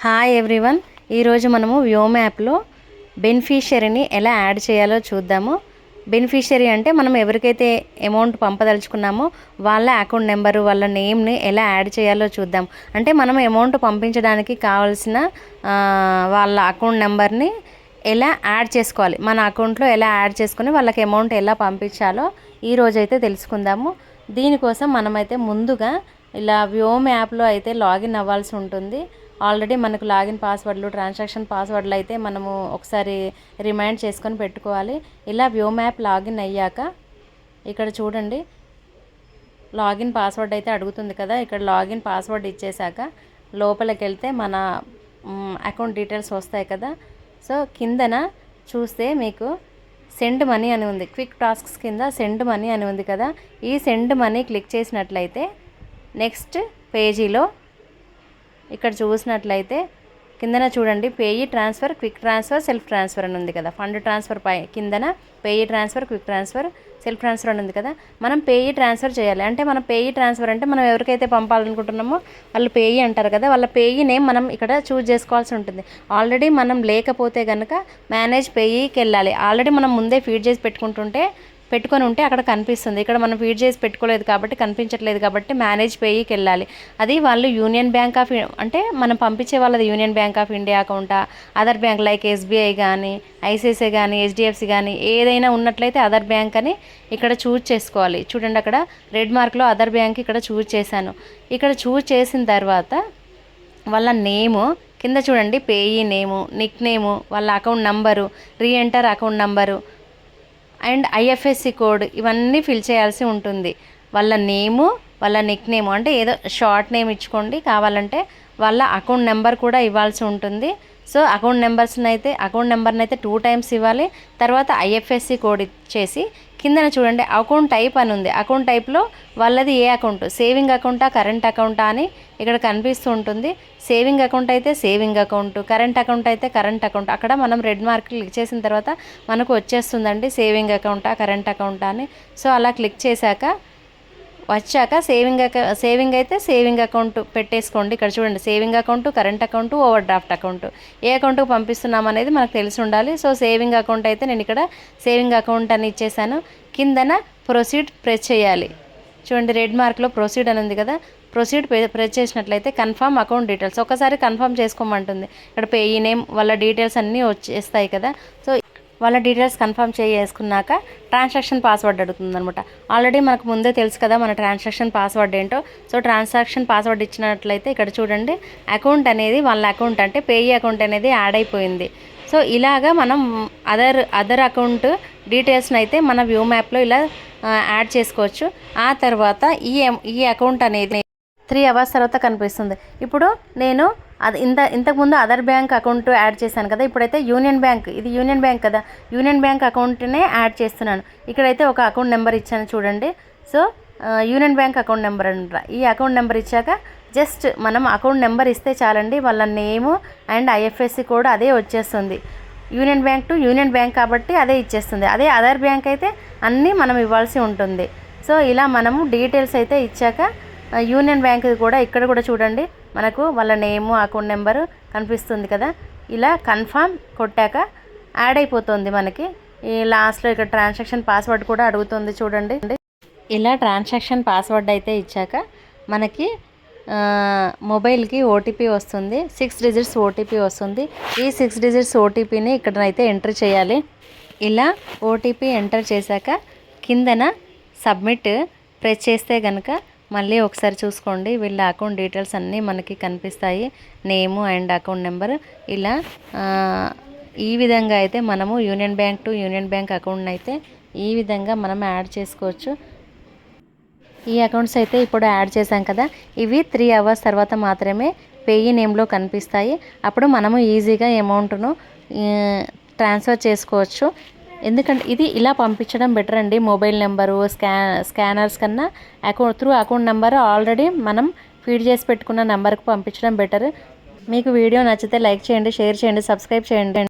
Hi everyone, ఈరోజు మనము వ్యోమ్ యాప్లో బెనిఫిషియరీని ఎలా యాడ్ చేయాలో చూద్దాము. బెనిఫిషియరీ అంటే మనం ఎవరికైతే అమౌంట్ పంపదలుచుకున్నామో వాళ్ళ అకౌంట్ నెంబరు, వాళ్ళ నేమ్ని ఎలా యాడ్ చేయాలో చూద్దాం. అంటే మనం అమౌంట్ పంపించడానికి కావాల్సిన వాళ్ళ అకౌంట్ నెంబర్ని ఎలా యాడ్ చేసుకోవాలి, మన అకౌంట్లో ఎలా యాడ్ చేసుకొని వాళ్ళకి అమౌంట్ ఎలా పంపించాలో ఈరోజైతే తెలుసుకుందాము. దీనికోసం మనమైతే ముందుగా ఇలా వ్యోమ్ యాప్లో అయితే లాగిన్ అవ్వాల్సి ఉంటుంది. ఆల్రెడీ మనకు లాగిన్ పాస్వర్డ్లు, ట్రాన్సాక్షన్ పాస్వర్డ్లు అయితే మనము ఒకసారి రిమైండ్ చేసుకొని పెట్టుకోవాలి. ఇలా వ్యోమ్ యాప్ లాగిన్ అయ్యాక ఇక్కడ చూడండి, లాగిన్ పాస్వర్డ్ అయితే అడుగుతుంది కదా. ఇక్కడ లాగిన్ పాస్వర్డ్ ఇచ్చేసాక లోపలికి వెళ్తే మన అకౌంట్ డీటెయిల్స్ వస్తాయి కదా. సో కిందన చూస్తే మీకు సెండ్ మనీ అని ఉంది, క్విక్ టాస్క్స్ కింద సెండ్ మనీ అని ఉంది కదా. ఈ సెండ్ మనీ క్లిక్ చేసినట్లయితే నెక్స్ట్ పేజీలో ఇక్కడ చూసినట్లయితే కిందన చూడండి, pay transfer, quick transfer, self transfer అని ఉంది కదా. ఫండ్ ట్రాన్స్ఫర్ పై కిందన pay transfer, quick transfer, self transfer అని ఉంది కదా. మనం పేయి ట్రాన్స్ఫర్ చేయాలి. అంటే మనం పేయి ట్రాన్స్ఫర్ అంటే మనం ఎవరికైతే పంపాలనుకుంటున్నామో వాళ్ళు పేయి అంటారు కదా. వాళ్ళ పేయి నేమ్ మనం ఇక్కడ చూజ్ చేసుకోవాల్సి ఉంటుంది. ఆల్రెడీ మనం లేకపోతే కనుక మేనేజ్ పేయికి వెళ్ళాలి. ఆల్రెడీ మనం ముందే ఫీడ్ చేసి పెట్టుకొని ఉంటే అక్కడ కనిపిస్తుంది. ఇక్కడ మనం ఫీడ్ చేసి పెట్టుకోలేదు కాబట్టి కనిపించట్లేదు కాబట్టి మేనేజ్ పేయికి వెళ్ళాలి. అది వాళ్ళు యూనియన్ బ్యాంక్ ఆఫ్, అంటే మనం పంపించే వాళ్ళది యూనియన్ బ్యాంక్ ఆఫ్ ఇండియా అకౌంటా, అదర్ బ్యాంక్ లైక్ ఎస్బీఐ కానీ, ఐసిఐసిఐ కానీ, హెచ్డిఎఫ్సి కానీ ఏదైనా ఉన్నట్లయితే అదర్ బ్యాంక్ అని ఇక్కడ చూజ్ చేసుకోవాలి. చూడండి, అక్కడ రెడ్ మార్క్లో అదర్ బ్యాంక్ ఇక్కడ చూజ్ చేశాను. ఇక్కడ చూజ్ చేసిన తర్వాత వాళ్ళ నేము కింద చూడండి, పేయి నేము, నిక్ నేము, వాళ్ళ account number, re-enter account number and IFSC code ఇవన్నీ ఫిల్ చేయాల్సి ఉంటుంది. వాళ్ళ నేము, వాళ్ళ నిక్ నేము అంటే ఏదో షార్ట్ నేమ్ ఇచ్చుకోండి, కావాలంటే వాళ్ళ అకౌంట్ నెంబర్ కూడా ఇవ్వాల్సి ఉంటుంది. సో అకౌంట్ నెంబర్ని అయితే 2 టైమ్స్ ఇవ్వాలి. తర్వాత ఐఎఫ్ఎస్సి కోడ్ ఇచ్చేసి కిందన చూడండి అకౌంట్ టైప్ అని ఉంది. అకౌంట్ టైప్లో వాళ్ళది ఏ అకౌంట్, సేవింగ్ అకౌంటా, కరెంట్ అకౌంటా అని ఇక్కడ కనిపిస్తూ ఉంటుంది. సేవింగ్ అకౌంట్ అయితే సేవింగ్ అకౌంట్, కరెంట్ అకౌంట్ అయితే కరెంట్ అకౌంట్. అక్కడ మనం రెడ్ మార్క్ క్లిక్ చేసిన తర్వాత మనకు వచ్చేస్తుందండి సేవింగ్ అకౌంటా, కరెంట్ అకౌంటా అని. సో అలా క్లిక్ చేశాక వచ్చాక సేవింగ్ అయితే సేవింగ్ అకౌంట్ పెట్టేసుకోండి. ఇక్కడ చూడండి, saving account, current account, overdraft account, ఏ అకౌంట్కి పంపిస్తున్నాం అనేది మనకు తెలిసి ఉండాలి. సో సేవింగ్ అకౌంట్ అయితే నేను ఇక్కడ సేవింగ్ అకౌంట్ అని ఇచ్చేసాను. కిందన ప్రొసీడ్ ప్రెస్ చేయాలి. చూడండి, రెడ్ మార్క్లో ప్రొసీడ్ అని ఉంది కదా. ప్రొసీడ్ ప్రెస్ చేసినట్లయితే కన్ఫర్మ్ అకౌంట్ డీటెయిల్స్ ఒకసారి కన్ఫర్మ్ చేసుకోమంటుంది. ఇక్కడ పేయి నేమ్, వాళ్ళ డీటెయిల్స్ అన్నీ వచ్చేస్తాయి కదా. సో వాళ్ళ డీటెయిల్స్ కన్ఫర్మ్ చేసుకున్నాక ట్రాన్సాక్షన్ పాస్వర్డ్ అడుగుతుంది అనమాట. ఆల్రెడీ మనకు ముందే తెలుసు కదా మన ట్రాన్సాక్షన్ పాస్వర్డ్ ఏంటో. సో ట్రాన్సాక్షన్ పాస్వర్డ్ ఇచ్చినట్లయితే ఇక్కడ చూడండి, అకౌంట్ అనేది వాళ్ళ అకౌంట్ అంటే పేయి అకౌంట్ అనేది యాడ్ అయిపోయింది. సో ఇలాగా మనం అదర్ అకౌంట్ డీటెయిల్స్ని అయితే మన వ్యోమ్ యాప్లో ఇలా యాడ్ చేసుకోవచ్చు. ఆ తర్వాత ఈ అకౌంట్ అనేది 3 అవర్స్ తర్వాత కనిపిస్తుంది. ఇప్పుడు నేను ఇంతకుముందు అదర్ బ్యాంక్ అకౌంట్ యాడ్ చేశాను కదా. ఇప్పుడైతే యూనియన్ బ్యాంక్, ఇది యూనియన్ బ్యాంక్ కదా, యూనియన్ బ్యాంక్ అకౌంట్నే యాడ్ చేస్తున్నాను. ఇక్కడైతే ఒక అకౌంట్ నెంబర్ ఇచ్చాను చూడండి. So union bank account number అంటారా. ఈ అకౌంట్ నెంబర్ ఇచ్చాక జస్ట్ మనం అకౌంట్ నెంబర్ ఇస్తే చాలండి. వాళ్ళ నేము అండ్ ఐఎఫ్ఎస్సి కోడ్ అదే వచ్చేస్తుంది. Union bank to union bank కాబట్టి అదే ఇచ్చేస్తుంది. అదే అదర్ బ్యాంక్ అయితే అన్నీ మనం ఇవ్వాల్సి ఉంటుంది. సో ఇలా మనము డీటెయిల్స్ అయితే ఇచ్చాక యూనియన్ బ్యాంక్ కూడా ఇక్కడ కూడా చూడండి, మనకు వాళ్ళ నేము, అకౌంట్ నెంబరు కనిపిస్తుంది కదా. ఇలా కన్ఫర్మ్ కొట్టాక యాడ్ అయిపోతుంది మనకి. ఈ లాస్ట్లో ఇక్కడ ట్రాన్సాక్షన్ పాస్వర్డ్ కూడా అడుగుతుంది చూడండి. ఇలా ట్రాన్సాక్షన్ పాస్వర్డ్ అయితే ఇచ్చాక మనకి మొబైల్కి ఓటీపీ వస్తుంది. 6 డిజిట్స్ ఓటీపీ వస్తుంది. ఈ 6 డిజిట్స్ ఓటీపీని ఇక్కడనైతే ఎంటర్ చేయాలి. ఇలా ఓటీపీ ఎంటర్ చేశాక కిందన సబ్మిట్ ప్రెస్ చేస్తే కనుక మళ్ళీ ఒకసారి చూసుకోండి, వీళ్ళ అకౌంట్ డీటెయిల్స్ అన్నీ మనకి కనిపిస్తాయి, నేము అండ్ అకౌంట్ నెంబర్. ఇలా ఈ విధంగా అయితే మనము union bank to union bank అకౌంట్ని అయితే ఈ విధంగా మనం యాడ్ చేసుకోవచ్చు. ఈ అకౌంట్స్ అయితే ఇప్పుడు యాడ్ చేశాం కదా, ఇవి 3 అవర్స్ తర్వాత మాత్రమే పేయి నేమ్లో కనిపిస్తాయి. అప్పుడు మనము ఈజీగా అమౌంట్ను ట్రాన్స్ఫర్ చేసుకోవచ్చు. ఎందుకంటే ఇది ఇలా పంపించడం బెటర్ అండి. మొబైల్ నెంబరు, స్కానర్స్ కన్నా అకౌంట్ నెంబర్ ఆల్రెడీ మనం ఫీడ్ చేసి పెట్టుకున్న నెంబర్కి పంపించడం బెటర్. మీకు వీడియో నచ్చితే లైక్ చేయండి, షేర్ చేయండి, సబ్స్క్రైబ్ చేయండి.